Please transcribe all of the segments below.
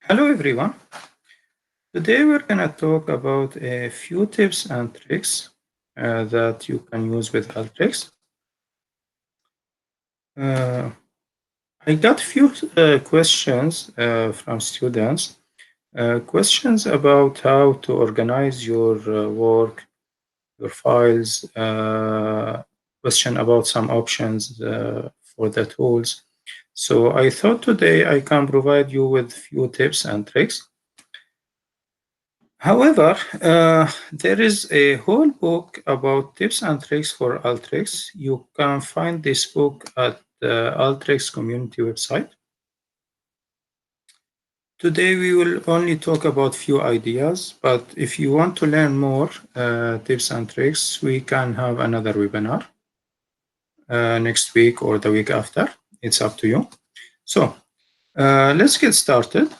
Hello everyone. Today we're going to talk about a few tips and tricks that you can use with Alteryx. Uh, I got few questions from students, questions about how to organize your work, your files, question about some options for the tools. So I thought today I can provide you with few tips and tricks. However, there is a whole book about tips and tricks for Alteryx. You can find this book at the Alteryx community website. Today, we will only talk about few ideas, but if you want to learn more tips and tricks, we can have another webinar next week or the week after. It's up to you. So let's get started.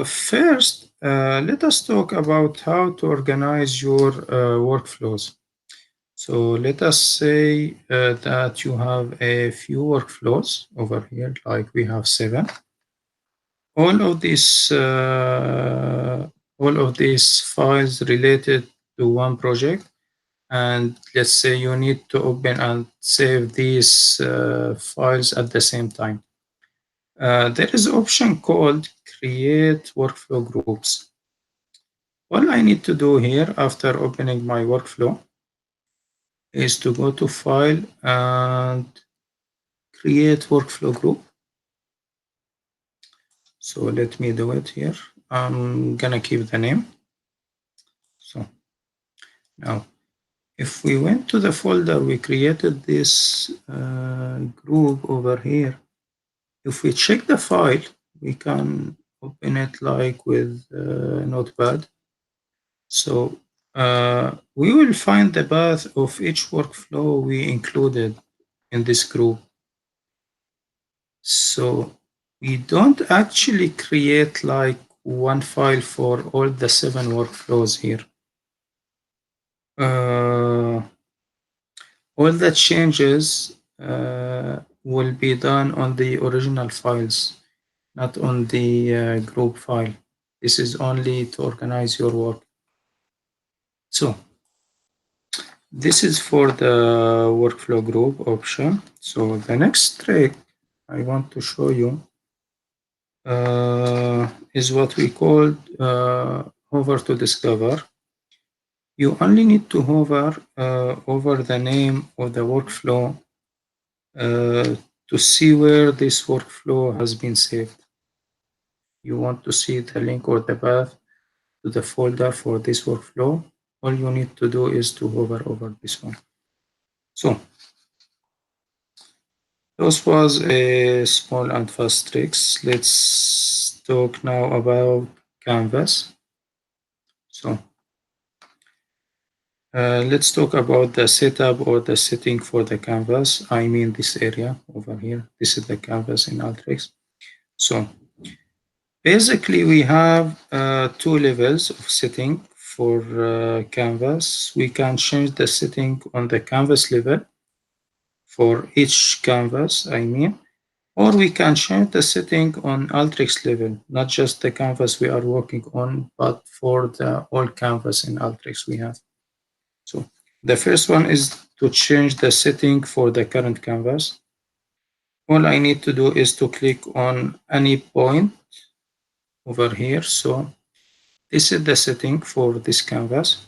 First, let us talk about how to organize your workflows. So let us say that you have a few workflows over here, like we have 7. All of these files related to one project, and let's say you need to open and save these files at the same time. There is an option called Create Workflow Groups. All I need to do here after opening my workflow is to go to File and Create Workflow Group. So let me do it here. I'm gonna keep the name. So now, if we went to the folder, we created this group over here. If we check the file, we can open it like with Notepad. So we will find the path of each workflow we included in this group. So we don't actually create like one file for all the 7 workflows here. All the changes will be done on the original files, not on the group file. This is only to organize your work. So this is for the workflow group option. So the next trick I want to show you is what we call hover to discover. You only need to hover over the name of the workflow to see where this workflow has been saved. You want to see the link or the path to the folder for this workflow. All you need to do is to hover over this one. So those was a small and fast tricks. Let's talk now about Canvas. So let's talk about the setup or the setting for the canvas. I mean this area over here. This is the canvas in Alteryx. So basically we have 2 levels of setting for canvas. We can change the setting on the canvas level for each canvas, I mean, or we can change the setting on Alteryx level, not just the canvas we are working on, but for the all canvas in Alteryx we have. So the first one is to change the setting for the current canvas. All I need to do is to click on any point over here. So this is the setting for this canvas.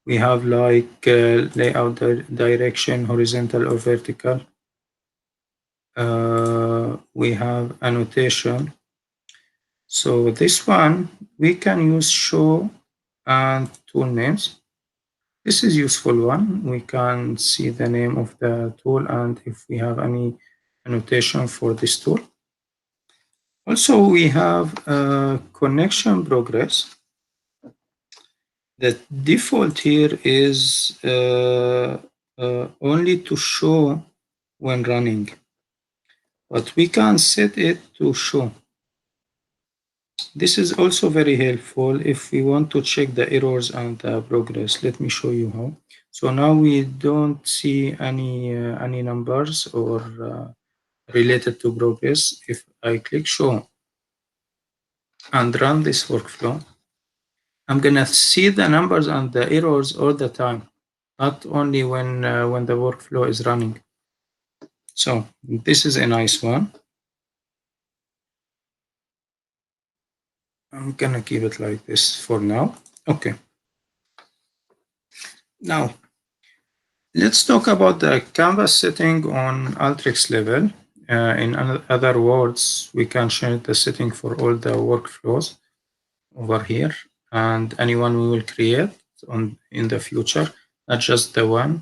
We have like layout direction, horizontal or vertical. We have annotation. So this one, we can use show and tool names. This is useful one. We can see the name of the tool and if we have any annotation for this tool. Also, we have connection progress. The default here is only to show when running, but we can set it to show. This is also very helpful if we want to check the errors and the progress. Let me show you how. So now we don't see any numbers or related to progress. If I click show and run this workflow, I'm gonna see the numbers and the errors all the time, not only when the workflow is running. So this is a nice one. I'm gonna keep it like this for now. Okay. Now let's talk about the canvas setting on Alteryx level. In other words, we can change the setting for all the workflows over here and anyone we will create in the future, not just the one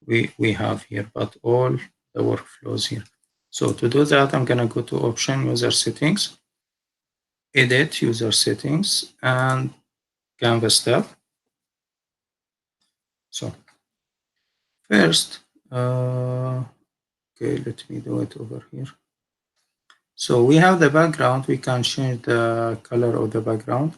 we have here, but all the workflows here. So to do that, I'm gonna go to option user settings, edit user settings, and canvas tab. So first, okay, let me do it over here. So we have the background, we can change the color of the background.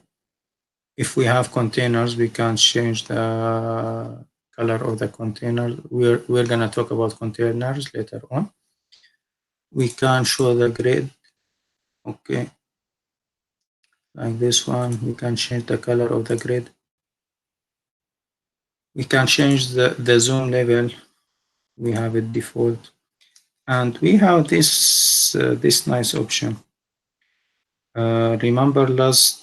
If we have containers, we can change the color of the container. We're gonna talk about containers later on. We can show the grid, okay, like this one. We can change the color of the grid. We can change the zoom level. We have it default. And we have this nice option. Remember last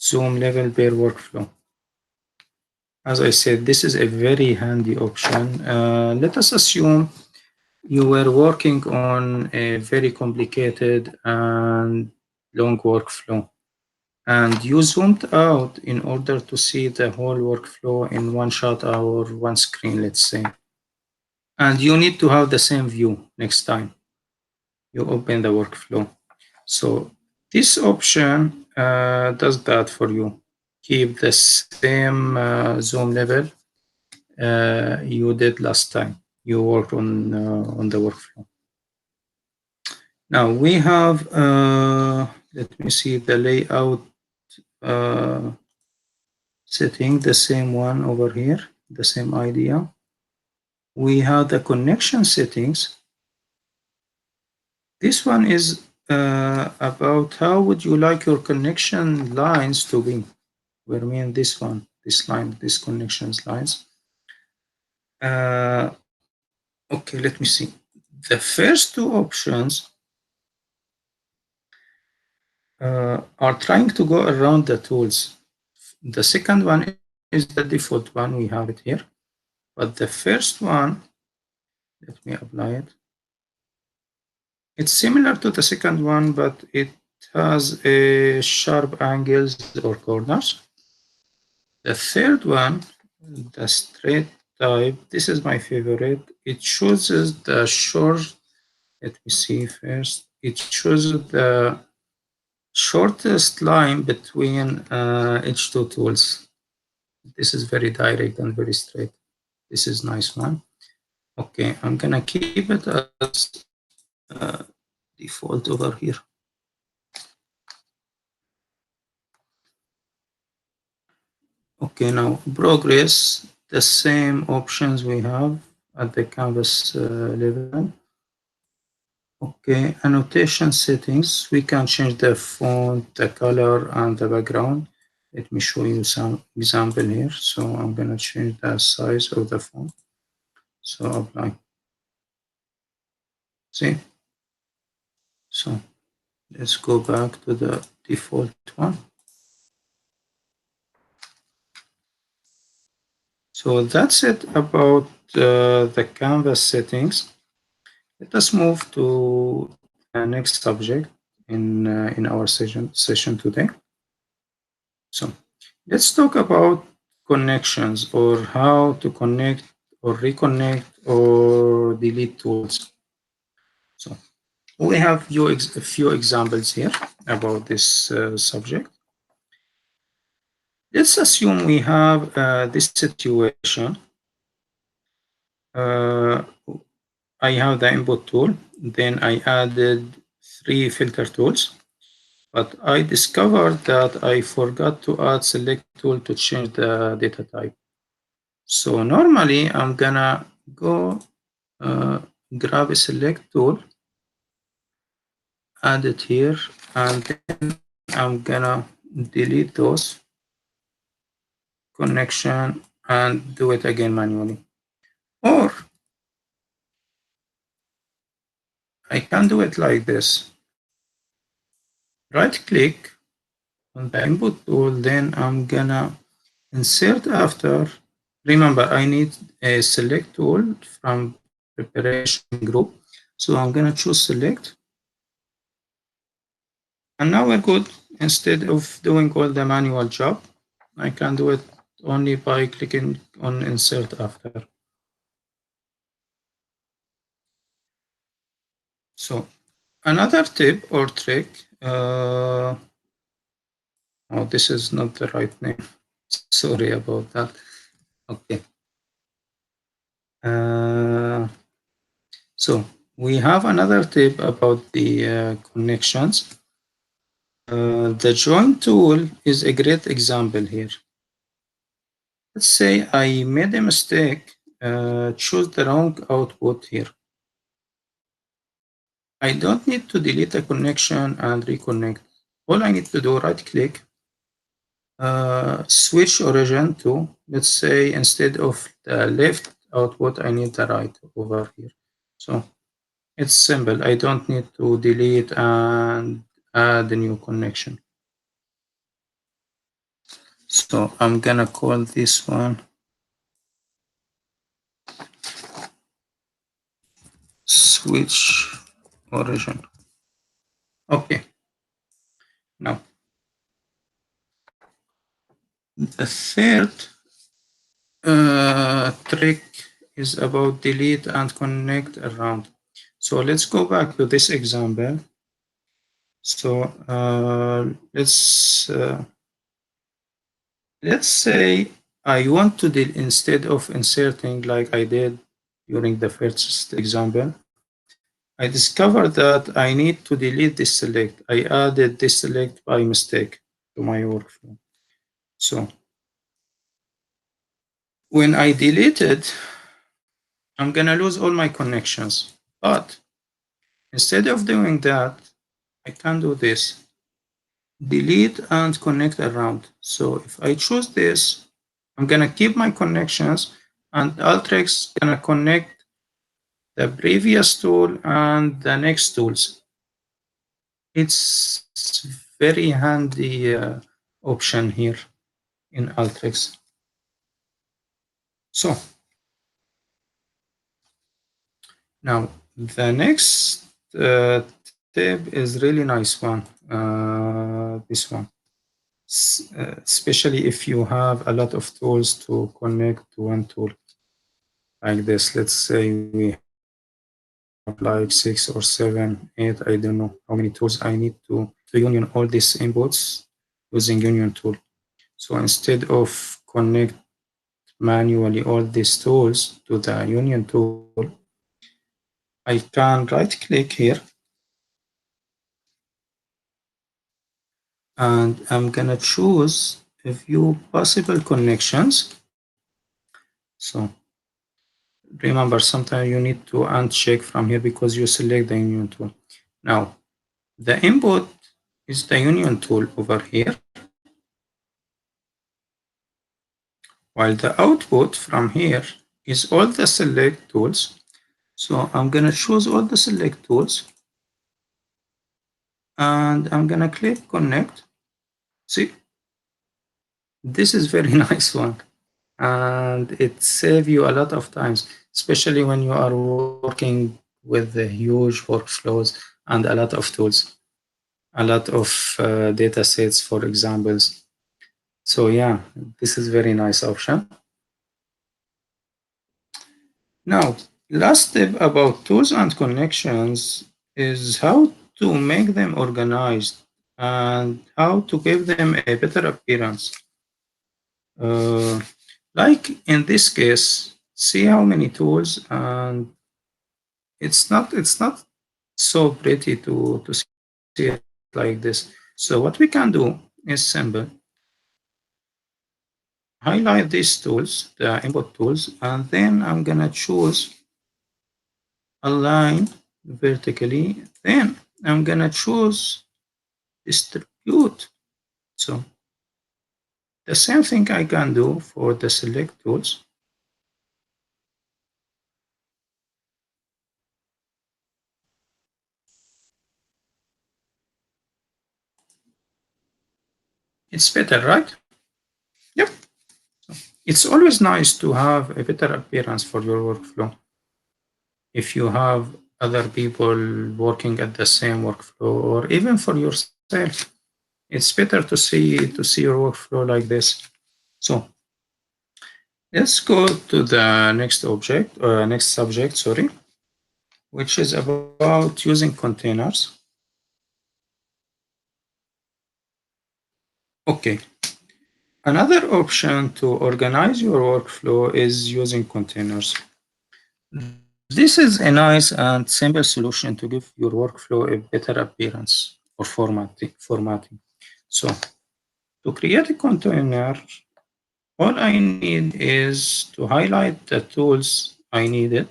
zoom level per workflow. As I said, this is a very handy option. Let us assume you were working on a very complicated and long workflow, and you zoomed out in order to see the whole workflow in one shot or one screen, let's say. And you need to have the same view next time you open the workflow. So this option does that for you. Keep the same zoom level you did last time you worked on the workflow. Now we have, let me see the layout uh, setting, the same one over here, the same idea. We have the connection settings. This one is about how would you like your connection lines to be. We mean this one, this line, this connections lines. Okay, let me see. The first two options are trying to go around the tools. The second one is the default one, we have it here. But the first one, let me apply it. It's similar to the second one, but it has a sharp angles or corners. The third one, the straight type, this is my favorite. It chooses the short, let me see first. It chooses the shortest line between each two tools. This is very direct and very straight. This is nice one. Okay, I'm gonna keep it as default over here. Okay, now progress, the same options we have at the canvas level. Okay, annotation settings, we can change the font, the color, and the background. Let me show you some example here. So I'm gonna change the size of the font. So apply. See? So let's go back to the default one. So that's it about the canvas settings. Let us move to the next subject in our session today. So let's talk about connections, or how to connect or reconnect or delete tools. So we have a few examples here about this subject. Let's assume we have this situation. I have the input tool, then I added 3 filter tools, but I discovered that I forgot to add select tool to change the data type. So normally I'm gonna go grab a select tool add it here, and then I'm gonna delete those connection and do it again manually. Or I can do it like this. Right click on the input tool, then I'm gonna insert after. Remember, I need a select tool from preparation group. So I'm gonna choose select. And now we're good. Instead of doing all the manual job, I can do it only by clicking on insert after. So another tip or trick, oh, this is not the right name. Sorry about that. Okay. So we have another tip about the connections. The join tool is a great example here. Let's say I made a mistake, choose the wrong output here. I don't need to delete a connection and reconnect. All I need to do, right click, switch origin to, let's say, instead of the left output, I need the right over here. So it's simple. I don't need to delete and add a new connection. So I'm gonna call this one switch origin. Okay. Now the third trick is about delete and connect around. So let's go back to this example. So let's say I want to instead of inserting like I did during the first example, I discovered that I need to delete this select. I added this select by mistake to my workflow. So when I delete it, I'm gonna lose all my connections. But instead of doing that, I can do this. Delete and connect around. So if I choose this, I'm gonna keep my connections and Alteryx gonna connect the previous tool and the next tools. It's very handy option here in Alteryx. So now the next tip is really nice one. This one. Especially if you have a lot of tools to connect to one tool like this. Let's say we have like 6 or 7, 8, I don't know how many tools I need to union all these inputs using union tool. So instead of connect manually all these tools to the union tool, I can right click here and I'm gonna choose a few possible connections. So remember, sometimes you need to uncheck from here because you select the union tool. Now, the input is the union tool over here, while the output from here is all the select tools. So I'm gonna choose all the select tools and I'm gonna click connect. See, this is very nice one. And it saves you a lot of times, especially when you are working with the huge workflows and a lot of tools, a lot of data sets, for examples. So yeah, this is very nice option. Now, last tip about tools and connections is how to make them organized and how to give them a better appearance. Uh, like in this case, see how many tools, and it's not so pretty to see it like this. So what we can do is simple. Highlight these tools, the input tools, and then I'm gonna choose align vertically. Then I'm gonna choose distribute. So the same thing I can do for the select tools. It's better, right? Yep. It's always nice to have a better appearance for your workflow. If you have other people working at the same workflow, or even for yourself, it's better to see your workflow like this. So let's go to the next subject, sorry, which is about using containers. Okay, another option to organize your workflow is using containers. This is a nice and simple solution to give your workflow a better appearance or formatting. So to create a container, all I need is to highlight the tools I needed,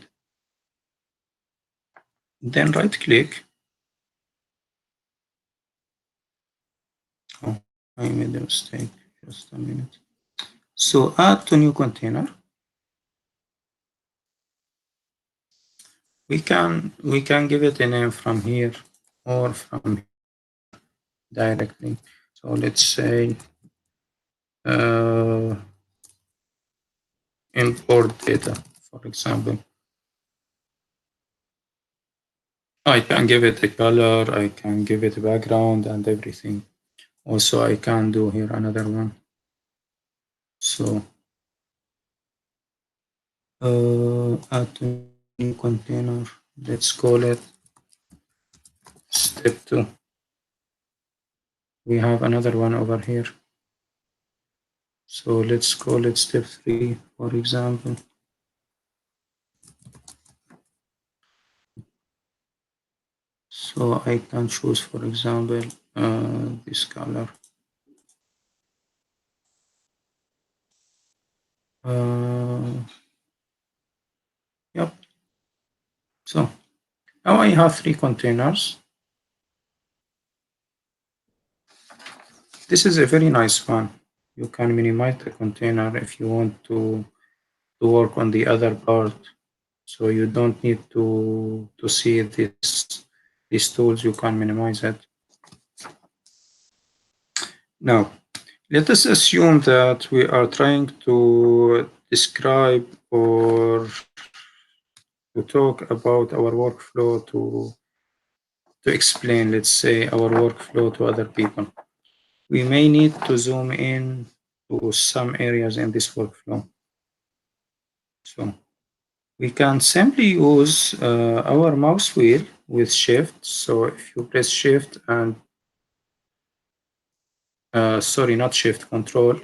then right click. Oh, I made a mistake. Just a minute. So add to new container. We can give it a name from here or from directly. So let's say uh, import data, for example. I can give it a color, I can give it a background and everything. Also, I can do here another one. So add to new container. Let's call it step 2. We have another one over here. So let's call it step 3, for example. So I can choose, for example, this color. Uh, yep. So now I have 3 containers. This is a very nice one. You can minimize the container if you want to work on the other part. So you don't need to see these tools, you can minimize it. Now, let us assume that we are trying to describe or to talk about our workflow to explain, let's say, our workflow to other people. We may need to zoom in to some areas in this workflow. So we can simply use our mouse wheel with shift. So if you press shift and sorry, not shift, control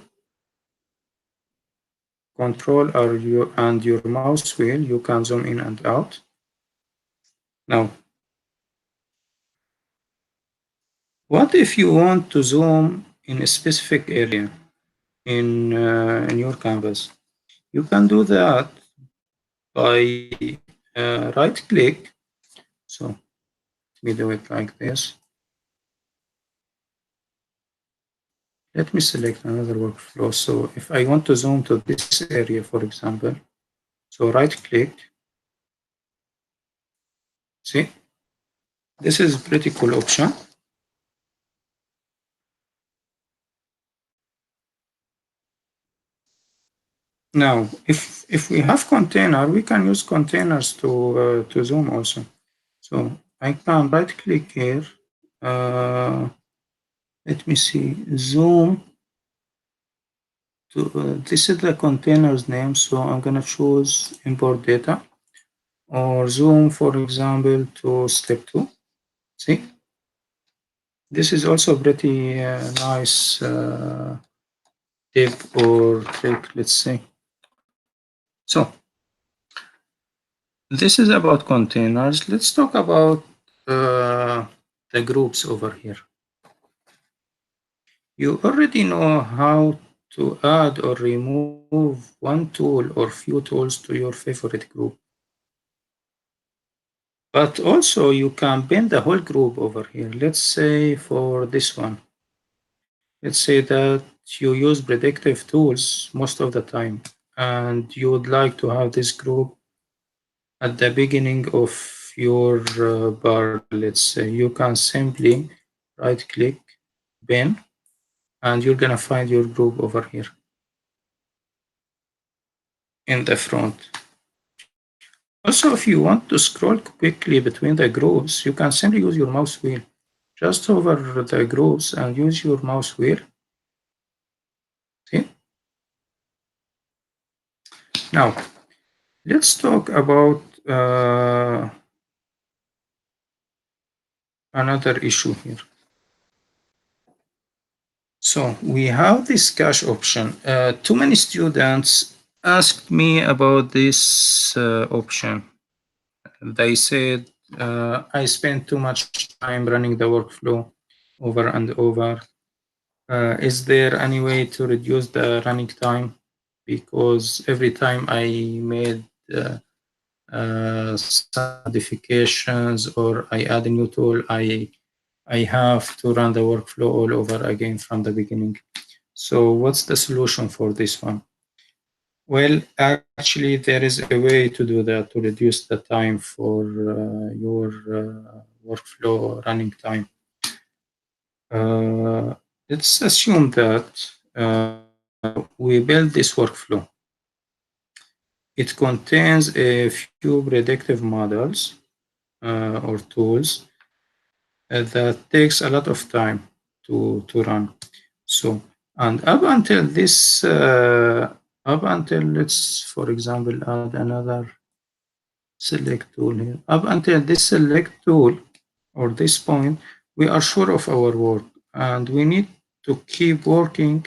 and your mouse wheel, you can zoom in and out. Now, what if you want to zoom in a specific area in your canvas? You can do that by right click. So let me do it like this. Let me select another workflow. So if I want to zoom to this area, for example, so right click, see, this is a pretty cool option. Now, if we have container, we can use containers to zoom also. So I can right click here. Let me see, zoom to this is the container's name. So I'm gonna choose import data or zoom, for example, to step 2. See, this is also pretty nice tip or trick, let's say. So this is about containers. Let's talk about the groups over here. You already know how to add or remove one tool or few tools to your favorite group. But also you can bin the whole group over here. Let's say for this one, let's say that you use predictive tools most of the time and you would like to have this group at the beginning of your bar. Let's say you can simply right click bin and you're gonna find your group over here in the front. Also, if you want to scroll quickly between the groups, you can simply use your mouse wheel. Just hover the groups and use your mouse wheel. See? Now, let's talk about another issue here. So we have this cache option. Too many students asked me about this option. They said, I spend too much time running the workflow over and over. Is there any way to reduce the running time? Because every time I made some modifications or I add a new tool, I have to run the workflow all over again from the beginning. So what's the solution for this one? Well, actually, there is a way to do that to reduce the time for your workflow running time. Uh, let's assume that we build this workflow. It contains a few predictive models or tools that takes a lot of time to run. So, and up until let's, for example, add another select tool here. Up until this select tool or this point, we are sure of our work and we need to keep working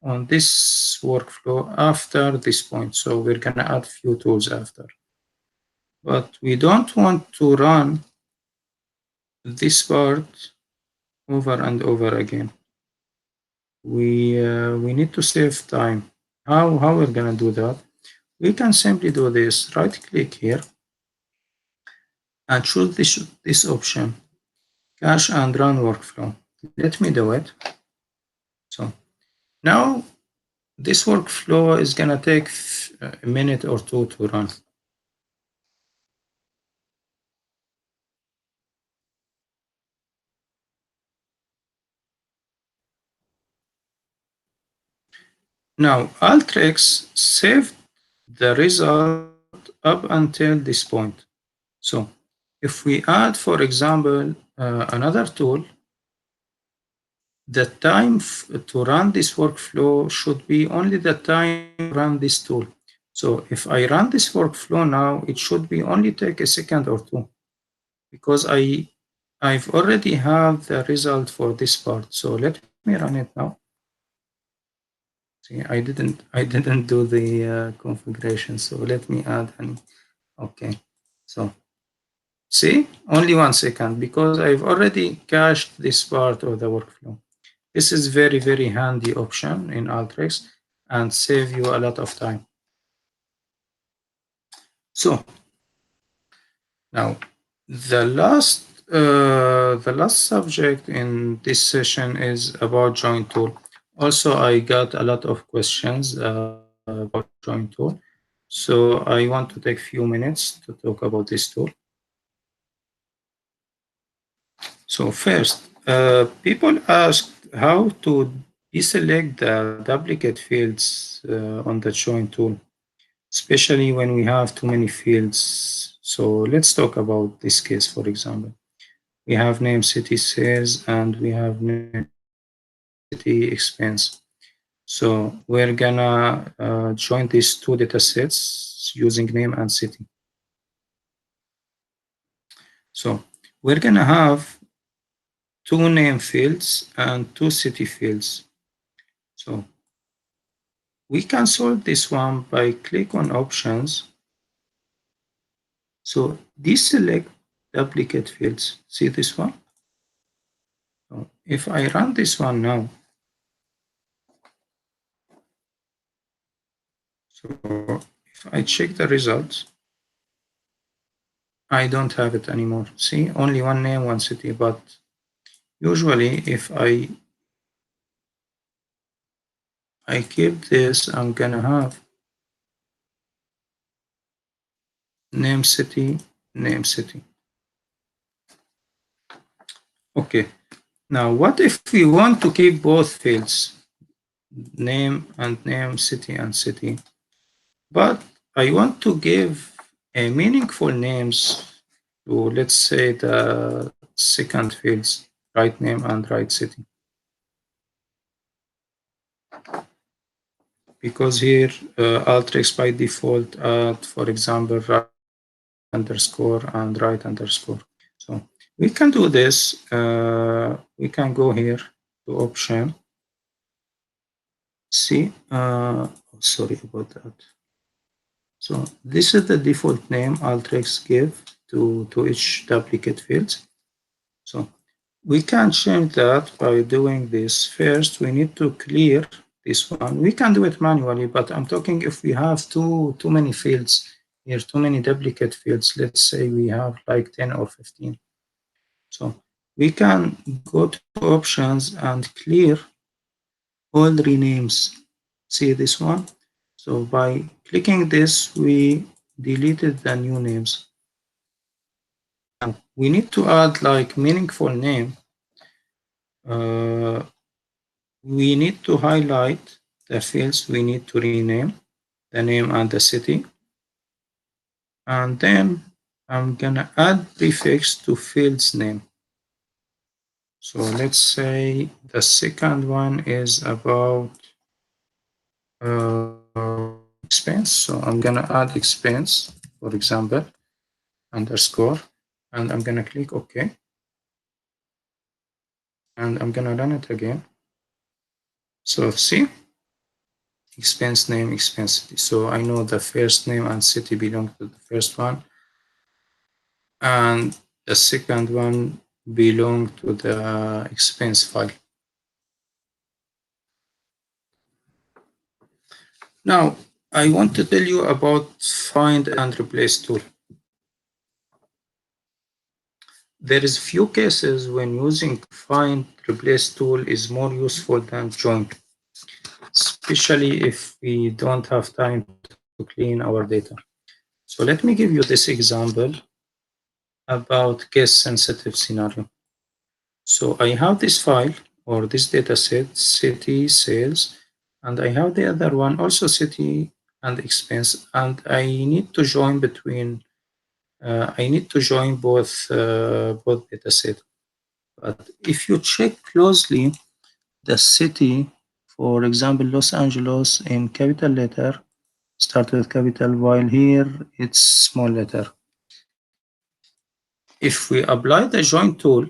on this workflow after this point. So we're gonna add few tools after. But we don't want to run this part over and over again. We need to save time. How we're gonna do that? We can simply do this. Right click here and choose this option, cache and run workflow. Let me do it. So now this workflow is gonna take a minute or two to run. Now Alteryx saved the result up until this point. So if we add, for example, another tool, the time to run this workflow should be only the time to run this tool. So if I run this workflow now, it should be only take a second or two because I've already have the result for this part. So let me run it now. See, I didn't do the configuration. So let me add an okay. So see, only 1 second because I've already cached this part of the workflow. This is very, very handy option in Alteryx and save you a lot of time. So now the last subject in this session is about join tool. Also, I got a lot of questions about join tool. So I want to take few minutes to talk about this tool. So first, people asked how to deselect the duplicate fields on the join tool, especially when we have too many fields. So let's talk about this case, for example. We have name, city, sales, and we have name, city, expense. So we're gonna join these two data sets using name and city. So we're gonna have two name fields and two city fields. So we can solve this one by click on options. So deselect duplicate fields. See this one? So if I run this one now, so if I check the results, I don't have it anymore. See, only one name, one city, but usually if I keep this, I'm gonna have name city, name city. Okay, now what if we want to keep both fields, name and name, city and city, but I want to give a meaningful names to, let's say, the second fields, right name and right city. Because here Alteryx by default add, for example, right underscore and right underscore. So we can do this. We can go here to option. See, sorry about that. So this is the default name Alteryx give to each duplicate field. So we can change that by doing this. First, we need to clear this one. We can do it manually, but I'm talking if we have too many fields here, too many duplicate fields. Let's say we have like 10 or 15. So we can go to options and clear all renames. See this one? So by clicking this, we deleted the new names. And we need to add like meaningful name. We need to highlight the fields we need to rename, the name and the city. And then I'm gonna add prefix to field's name. So let's say the second one is about expense. So I'm gonna add expense, for example, underscore, and I'm gonna click OK. And I'm gonna run it again. So see, expense name, expense city. So I know the first name and city belong to the first one, and the second one belong to the expense file. Now, I want to tell you about find and replace tool. There is few cases when using find replace tool is more useful than join, especially if we don't have time to clean our data. So let me give you this example about case sensitive scenario. So I have this file or this data set, city, sales, and I have the other one also city and expense, and I need to join between both data set. But if you check closely, the city, for example, Los Angeles in capital letter, start with capital, while here it's small letter. If we apply the join tool,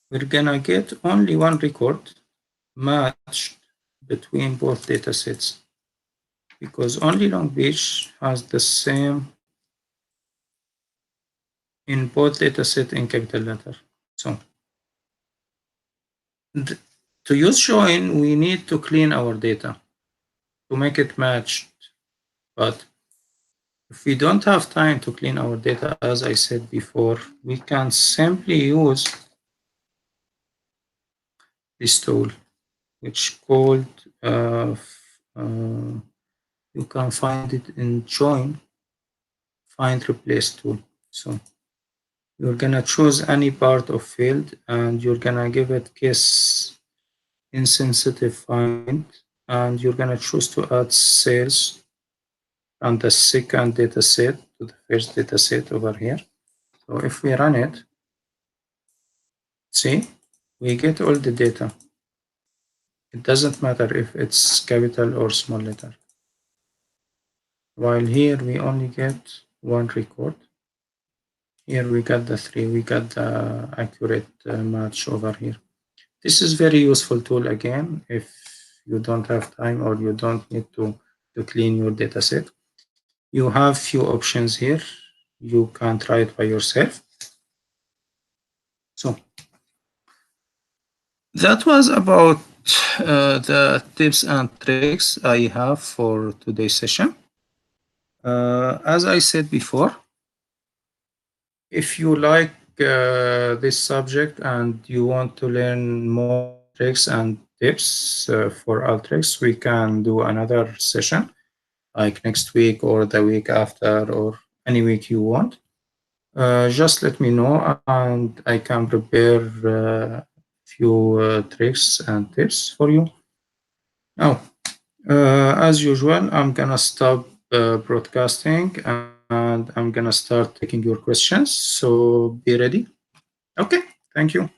we're gonna get only one record matched between both data sets because only Long Beach has the same in both data set in capital letter. So to use join, we need to clean our data to make it matched. But if we don't have time to clean our data, as I said before, we can simply use this tool, which called you can find it in join find replace tool. So you're gonna choose any part of field and you're gonna give it case insensitive find, and you're gonna choose to add sales from the second data set to the first data set over here. So if we run it, see, we get all the data. It doesn't matter if it's capital or small letter. While here we only get one record. Here we got the three, we got the accurate match over here. This is very useful tool again if you don't have time or you don't need to clean your data set. You have few options here. You can try it by yourself. So that was about the tips and tricks I have for today's session. As I said before, if you like this subject and you want to learn more tricks and tips for Alteryx, we can do another session like next week or the week after or any week you want. Just let me know and I can prepare few tricks and tips for you. Now, as usual, I'm gonna stop broadcasting and I'm gonna start taking your questions. So be ready. Okay, thank you.